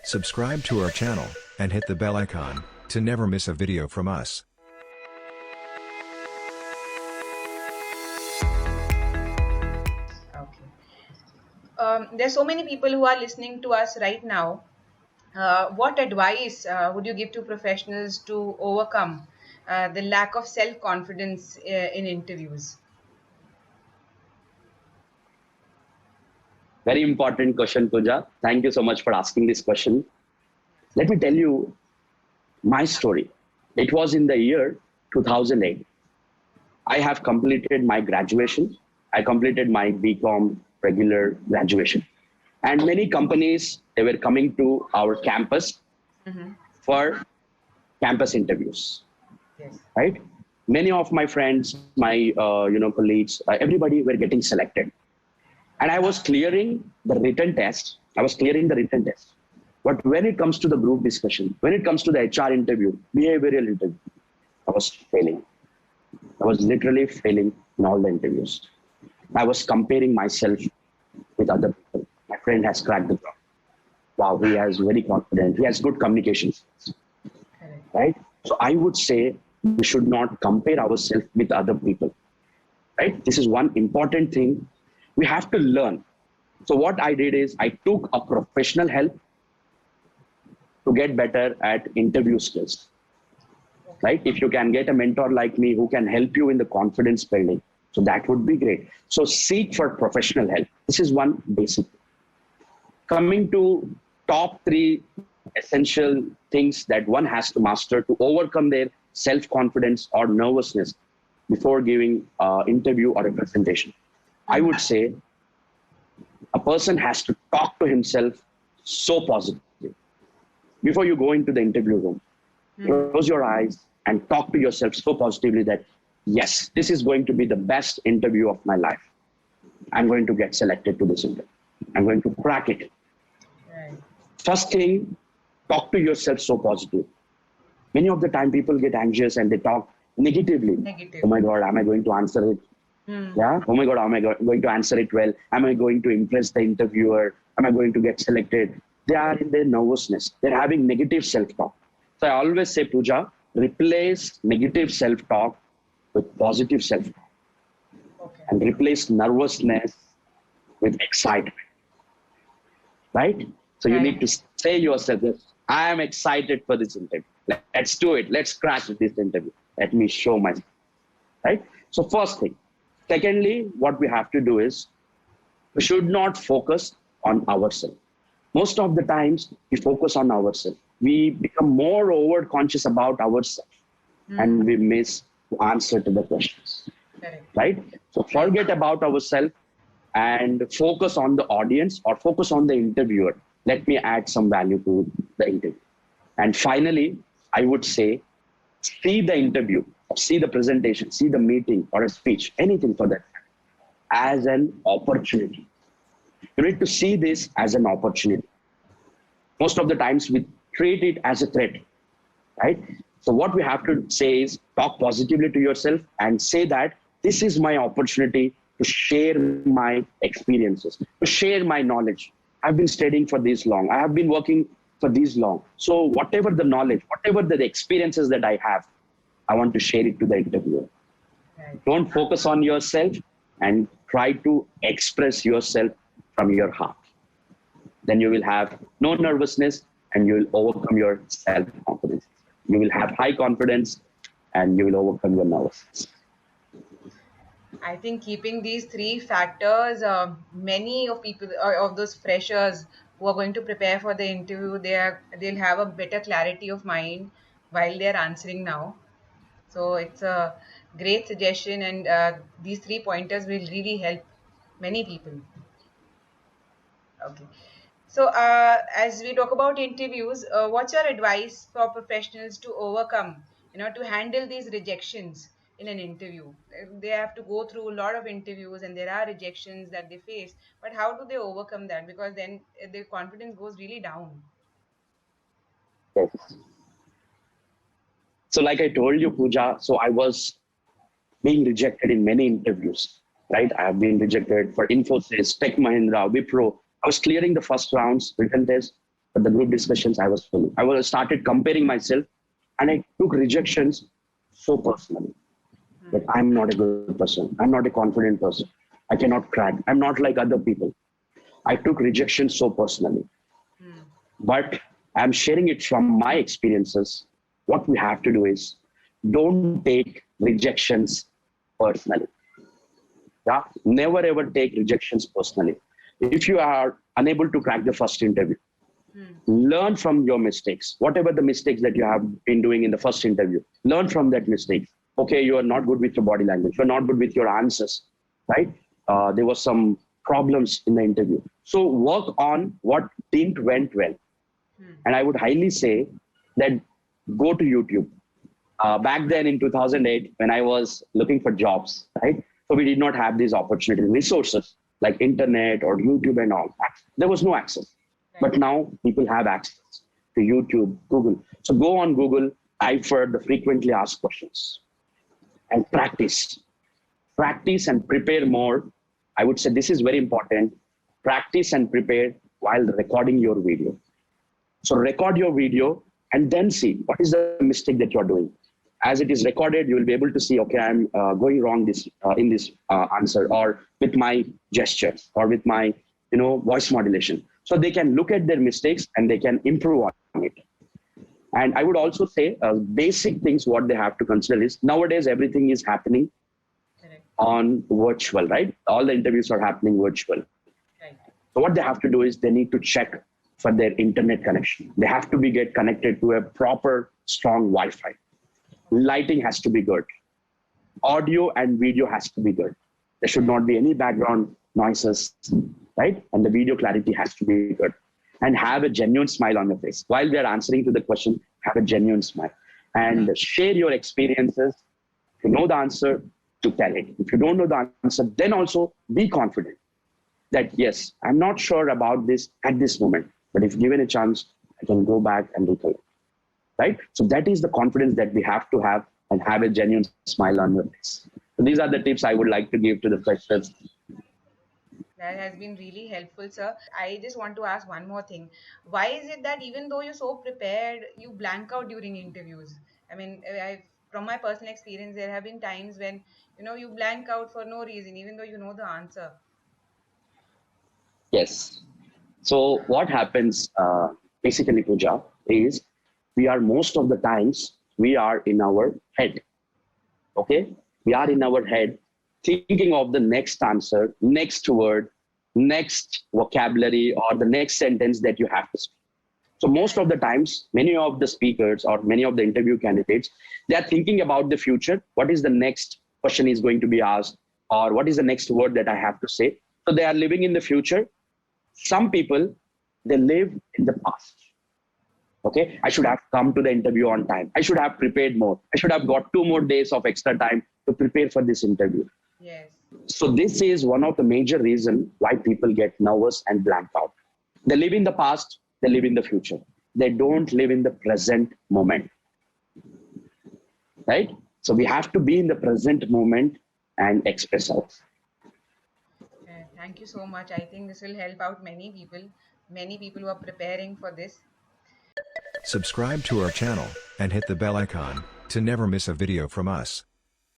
Subscribe to our channel and hit the bell icon to never miss a video from us. Okay. There's so many people who are listening to us right now. What advice would you give to professionals to overcome the lack of self-confidence in interviews? Very important question, Pooja. Thank you so much for asking this question. Let me tell you my story. It was in the year 2008. I have completed my graduation. I completed my BCom regular graduation. And many companies, they were coming to our campus for campus interviews, Yes. right? Many of my friends, my colleagues, everybody were getting selected. And I was clearing the written test. But when it comes to the group discussion, when it comes to the HR interview, behavioral interview, I was failing. I was literally failing in all the interviews. I was comparing myself with other people. My friend has cracked the job. Wow, he is very confident. He has good communication skills, Correct. right? So I would say we should not compare ourselves with other people, right? This is one important thing we have to learn. So what I did is I took a professional help to get better at interview skills, right? If you can get a mentor like me who can help you in the confidence building, so that would be great. So seek for professional help. This is one basic. Coming to top 3 essential things that one has to master to overcome their self-confidence or nervousness before giving an interview or a presentation. I would say a person has to talk to himself so positively. Before you go into the interview room, close your eyes and talk to yourself so positively that, yes, this is going to be the best interview of my life. I'm going to get selected to this interview. I'm going to crack it. Right. First thing, talk to yourself so positive. Many of the time people get anxious and they talk negatively. Negative. Oh my God, am I going to answer it? Yeah. Oh my God, am I going to answer it well? Am I going to impress the interviewer? Am I going to get selected? They are in their nervousness. They're having negative self-talk. So I always say, Pooja, replace negative self-talk with positive self-talk. Okay. And replace nervousness with excitement. Right? So you need to say yourself, yes, I am excited for this interview. Let's do it. Let's crash this interview. Let me show myself. Right? So first thing. Secondly, what we have to do is we should not focus on ourselves. Most of the times we focus on ourselves. We become more over conscious about ourselves and we miss to answer to the questions. Correct. Right? So forget about ourselves and focus on the audience or focus on the interviewer. Let me add some value to the interview. And finally, I would say, see the interview, see the presentation, see the meeting or a speech, anything for that, as an opportunity. You need to see this as an opportunity. Most of the times we treat it as a threat, right? So what we have to say is talk positively to yourself and say that this is my opportunity to share my experiences, to share my knowledge. I've been studying for this long. I have been working for this long. So whatever the knowledge, whatever the experiences that I have, I want to share it to the interviewer. Right. Don't focus on yourself and try to express yourself from your heart. Then you will have no nervousness and you will overcome your self-confidence. You will have high confidence and you will overcome your nervousness. I think keeping these 3 factors, many of people of those freshers who are going to prepare for the interview, they'll have a better clarity of mind while they're answering now. So it's a great suggestion, and these 3 pointers will really help many people. Okay. So as we talk about interviews, what's your advice for professionals to overcome, to handle these rejections in an interview? They have to go through a lot of interviews and there are rejections that they face, but how do they overcome that? Because then their confidence goes really down. Yes. So like I told you, Pooja, so I was being rejected in many interviews, right? I have been rejected for Infosys, Tech Mahindra, Wipro. I was clearing the first rounds, written test, but the group discussions I was failing. I was started comparing myself, and I took rejections so personally. That I'm not a good person. I'm not a confident person. I cannot crack. I'm not like other people. I took rejection so personally. But I'm sharing it from my experiences. What we have to do is don't take rejections personally. Yeah? Never ever take rejections personally. If you are unable to crack the first interview, learn from your mistakes. Whatever the mistakes that you have been doing in the first interview, learn from that mistake. Okay, you are not good with your body language. You're not good with your answers, right? There was some problems in the interview. So work on what didn't went well. And I would highly say that go to YouTube. Back then in 2008, when I was looking for jobs, right? So we did not have these opportunities, resources like internet or YouTube and all. There was no access. But now people have access to YouTube, Google. So go on Google, type for the frequently asked questions and practice. Practice and prepare more. I would say this is very important. Practice and prepare while recording your video. So record your video and then see what is the mistake that you're doing. As it is recorded, you will be able to see, okay, I'm going wrong in this answer, or with my gestures, or with my voice modulation. So they can look at their mistakes and they can improve on it. And I would also say basic things what they have to consider is nowadays everything is happening on virtual, right? All the interviews are happening virtual. Right. So what they have to do is they need to check for their internet connection. They have to get connected to a proper, strong Wi-Fi. Lighting has to be good. Audio and video has to be good. There should not be any background noises, right? And the video clarity has to be good. And have a genuine smile on your face. While they're answering to the question, have a genuine smile. And share your experiences. If you know the answer, to tell it. If you don't know the answer, then also be confident that, yes, I'm not sure about this at this moment, but if given a chance, I can go back and recollect. Right? So that is the confidence that we have to have, and have a genuine smile on your face. So these are the tips I would like to give to the freshers. That has been really helpful, sir. I just want to ask one more thing. Why is it that even though you're so prepared, you blank out during interviews? I mean, from my personal experience, there have been times when, you blank out for no reason, even though you know the answer. Yes. So what happens, basically, Pooja, is we are most of the times, we are in our head. Okay? We are in our head thinking of the next answer, next word, next vocabulary, or the next sentence that you have to speak. So most of the times, many of the speakers or many of the interview candidates, they are thinking about the future. What is the next question is going to be asked, or what is the next word that I have to say? So they are living in the future. Some people, they live in the past. Okay, I should have come to the interview on time. I should have prepared more. I should have got 2 more days of extra time to prepare for this interview. Yes. So this is one of the major reasons why people get nervous and blank out. They live in the past, they live in the future. They don't live in the present moment. Right? So we have to be in the present moment and express ourselves. Thank you so much. I think this will help out many people who are preparing for this. Subscribe to our channel and hit the bell icon to never miss a video from us.